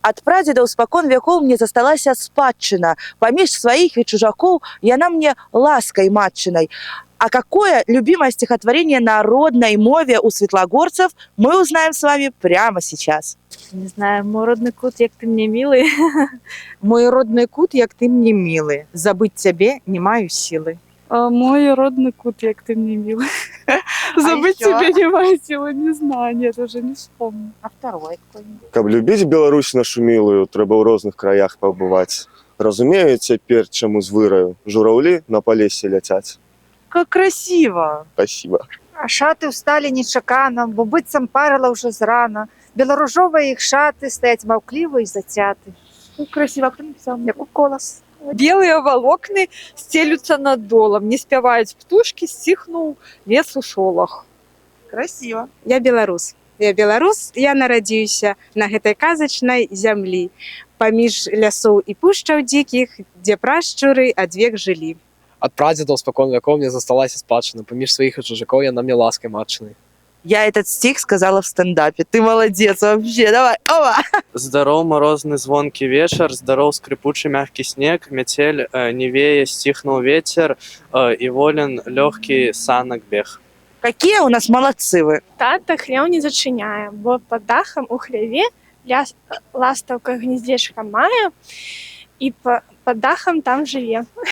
Ад прадзедаў спакон вякоў мне засталася спадчына. Паміж сваіх і чужакоў яна мне ласкай матчынай. А какое любимое стихотворение на родной мове у светлогорцев, мы узнаем с вами прямо сейчас. Не знаю, мой родный кут, як ты мне милый. Мой родный кут, як ты мне милый. Забыть тебе не маю силы. Мой родный кут, як ты мне милый. Забыть ещё? тебя не маю силы, не знаю, нет, уже не вспомню. А второй какой-нибудь? Каб любіць Беларусь нашу мілую, трэба ў розных краях пабываць. Разумею цяпер, чаму з выраю жураўлі на палесе ляцяць. Как красиво! Спасибо. А шаты ўсталі нечакана, бо быццам парыла ўжо зрана. Беларужовыя іх шаты стаяць маўкліва і зацяты. Красиво, кто написал? Як у колас. Белые волокны стелются над долом, не спяваюць птушки, стихнул лес у шолах. Красиво. Я беларус. Я нарадзіўся на гэтай казачнай зямлі. Паміж лясоў і пушчаў дзікіх, дзе прашчуры адвек жылі. Ад прадзедаў спакон вякоў мне засталася спадчына. Паміж сваіх і чужакоў яна мне ласкай матчынай. Я этот стих сказала в стендапе. Ты молодец вообще, давай, оба! Здоров, морозный звонкий вечер, здоров, скрипучий мягкий снег, метель не вея, стихнул ветер, и волен легкий санок бег. Какие у нас молодцы вы. Тата хлеў не зачыняе, бо пад дахам у хляве ластаўка гнездзечка мае і пад дахам там жыве.